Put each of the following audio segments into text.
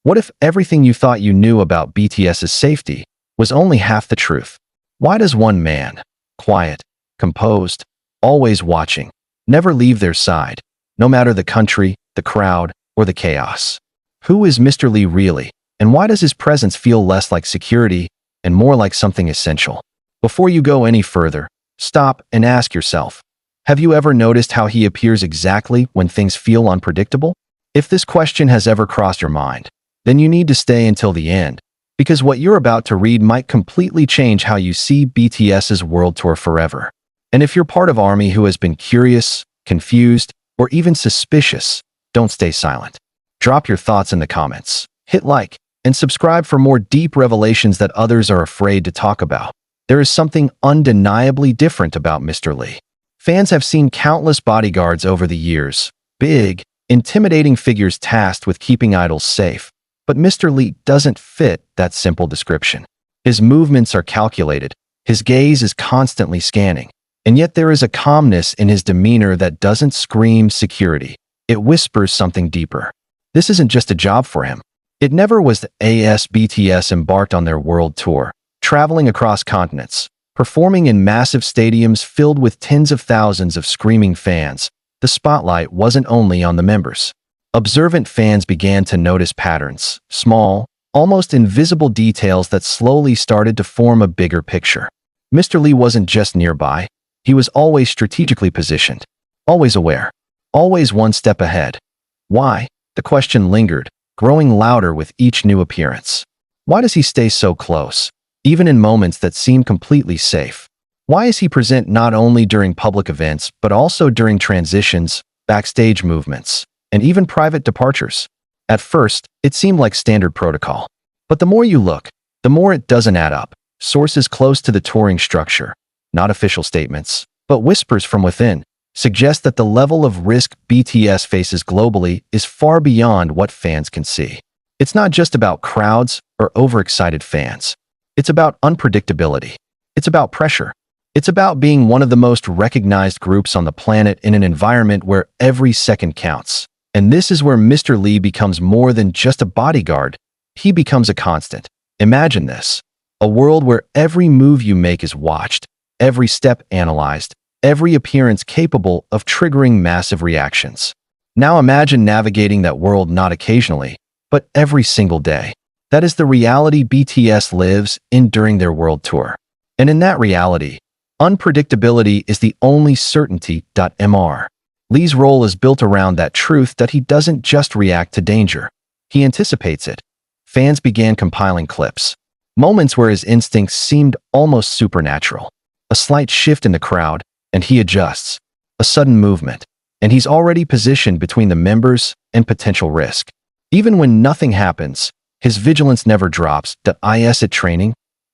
What if everything you thought you knew about BTS's safety was only half the truth? Why does one man, quiet, composed, always watching, never leave their side, no matter the country, the crowd, or the chaos? Who is Mr. Lee really, and why does his presence feel less like security and more like something essential? Before you go any further, stop and ask yourself, have you ever noticed how he appears exactly when things feel unpredictable? If this question has ever crossed your mind, then you need to stay until the end, because what you're about to read might completely change how you see BTS's world tour forever. And if you're part of ARMY who has been curious, confused, or even suspicious, don't stay silent. Drop your thoughts in the comments, hit like, and subscribe for more deep revelations that others are afraid to talk about. There is something undeniably different about Mr. Lee. Fans have seen countless bodyguards over the years, big, intimidating figures tasked with keeping idols safe. But Mr. Lee doesn't fit that simple description. His movements are calculated, his gaze is constantly scanning, and yet there is a calmness in his demeanor that doesn't scream security. It whispers something deeper. This isn't just a job for him. It never was. As BTS embarked on their world tour, traveling across continents, performing in massive stadiums filled with tens of thousands of screaming fans, the spotlight wasn't only on the members. Observant fans began to notice patterns, small, almost invisible details that slowly started to form a bigger picture. Mr. Lee wasn't just nearby, he was always strategically positioned, always aware, always one step ahead. Why? The question lingered, growing louder with each new appearance. Why does he stay so close, even in moments that seem completely safe? Why is he present not only during public events, but also during transitions, backstage movements, and even private departures? At first, it seemed like standard protocol. But the more you look, the more it doesn't add up. Sources close to the touring structure, not official statements, but whispers from within, suggest that the level of risk BTS faces globally is far beyond what fans can see. It's not just about crowds or overexcited fans. It's about unpredictability. It's about pressure. It's about being one of the most recognized groups on the planet in an environment where every second counts. And this is where Mr. Lee becomes more than just a bodyguard. He becomes a constant. Imagine this: a world where every move you make is watched, every step analyzed, every appearance capable of triggering massive reactions. Now imagine navigating that world not occasionally, but every single day. That is the reality BTS lives in during their world tour. And in that reality, unpredictability is the only certainty. Mr. Lee's role is built around that truth that he doesn't just react to danger. He anticipates it. Fans began compiling clips, moments where his instincts seemed almost supernatural. A slight shift in the crowd, and he adjusts. A sudden movement, and he's already positioned between the members and potential risk. Even when nothing happens, his vigilance never drops. Is it training?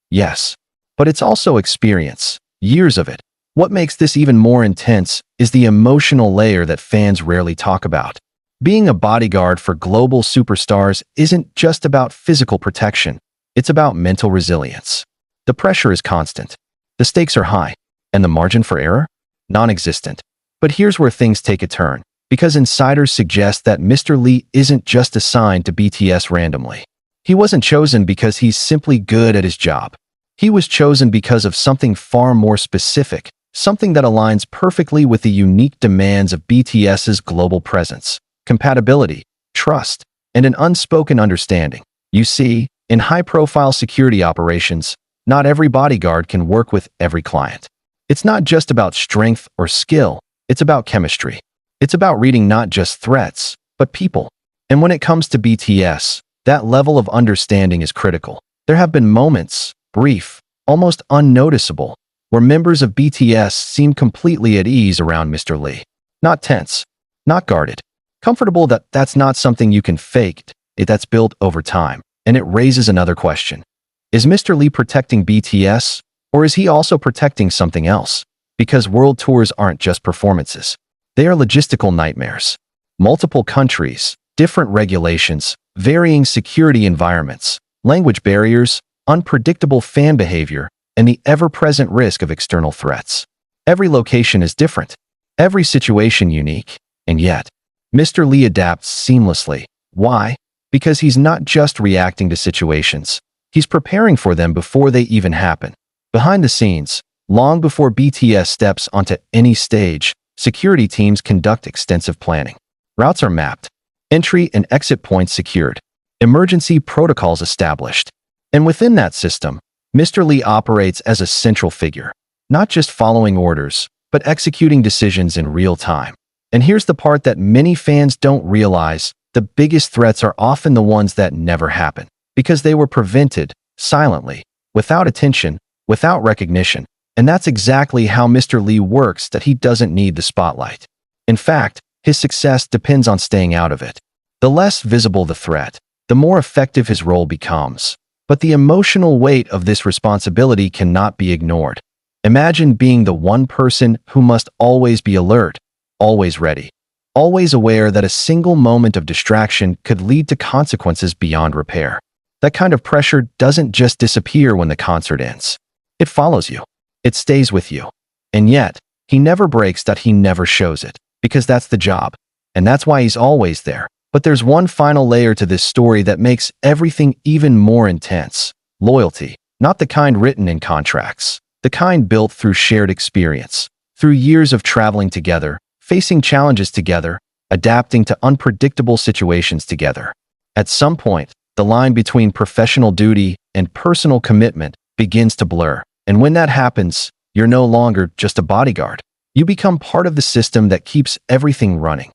Yes. But it's also experience, years of it. What makes this even more intense is the emotional layer that fans rarely talk about. Being a bodyguard for global superstars isn't just about physical protection, it's about mental resilience. The pressure is constant, the stakes are high, and the margin for error? Non-existent. But here's where things take a turn, because insiders suggest that Mr. Lee isn't just assigned to BTS randomly. He wasn't chosen because he's simply good at his job. He was chosen because of something far more specific, something that aligns perfectly with the unique demands of BTS's global presence, compatibility, trust, and an unspoken understanding. You see, in high-profile security operations, not every bodyguard can work with every client. It's not just about strength or skill, it's about chemistry. It's about reading not just threats, but people. And when it comes to BTS, that level of understanding is critical. There have been moments, brief, almost unnoticeable, where members of BTS seem completely at ease around Mr. Lee. Not tense, not guarded, comfortable. That's not something you can fake. That's built over time. And it raises another question. Is Mr. Lee protecting BTS, or is he also protecting something else? Because world tours aren't just performances. They are logistical nightmares. Multiple countries, different regulations, varying security environments, language barriers, unpredictable fan behavior, and the ever-present risk of external threats. Every location is different, every situation unique, and yet, Mr. Lee adapts seamlessly. Why? Because he's not just reacting to situations. He's preparing for them before they even happen. Behind the scenes, long before BTS steps onto any stage, security teams conduct extensive planning. Routes are mapped, entry and exit points secured, emergency protocols established. And within that system, Mr. Lee operates as a central figure, not just following orders, but executing decisions in real time. And here's the part that many fans don't realize: the biggest threats are often the ones that never happen, because they were prevented silently, without attention, without recognition. And that's exactly how Mr. Lee works, that he doesn't need the spotlight. In fact, his success depends on staying out of it. The less visible the threat, the more effective his role becomes. But the emotional weight of this responsibility cannot be ignored. Imagine being the one person who must always be alert, always ready, always aware that a single moment of distraction could lead to consequences beyond repair. That kind of pressure doesn't just disappear when the concert ends. It follows you. It stays with you. And yet, he never breaks that. He never shows it, because that's the job. And that's why he's always there. But there's one final layer to this story that makes everything even more intense. Loyalty. Not the kind written in contracts. The kind built through shared experience. Through years of traveling together, facing challenges together, adapting to unpredictable situations together. At some point, the line between professional duty and personal commitment begins to blur. And when that happens, you're no longer just a bodyguard. You become part of the system that keeps everything running.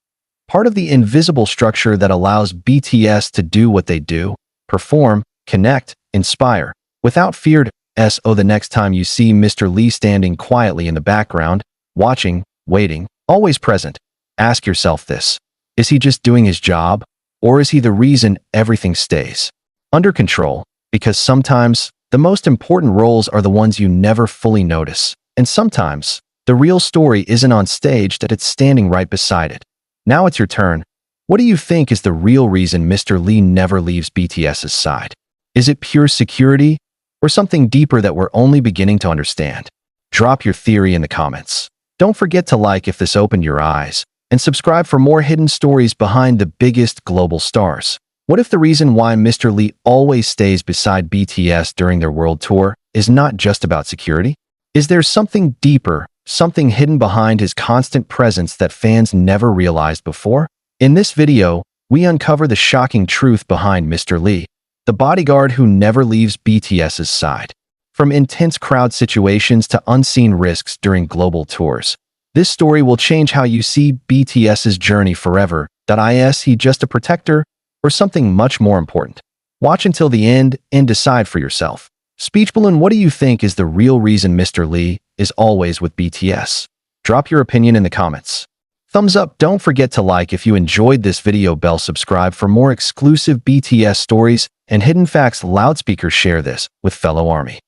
Part of the invisible structure that allows BTS to do what they do: perform, connect, inspire, without fear. The next time you see Mr. Lee standing quietly in the background, watching, waiting, always present, ask yourself this: is he just doing his job? Or is he the reason everything stays under control? Because sometimes, the most important roles are the ones you never fully notice. And sometimes, the real story isn't on stage, that it's standing right beside it. Now it's your turn. What do you think is the real reason Mr. Lee never leaves BTS's side? Is it pure security, or something deeper that we're only beginning to understand? Drop your theory in the comments. Don't forget to like if this opened your eyes, and subscribe for more hidden stories behind the biggest global stars. What if the reason why Mr. Lee always stays beside BTS during their world tour is not just about security? Is there something deeper, something hidden behind his constant presence that fans never realized before? In this video, we uncover the shocking truth behind Mr. Lee, the bodyguard who never leaves BTS's side. From intense crowd situations to unseen risks during global tours, this story will change how you see BTS's journey forever. Is he just a protector, or something much more important? Watch until the end and decide for yourself. Speech Balloon, what do you think is the real reason Mr. Lee is always with BTS? Drop your opinion in the comments. Thumbs up. Don't forget to like if you enjoyed this video. Bell subscribe for more exclusive BTS stories and hidden facts. Loudspeakers, share this with fellow ARMY.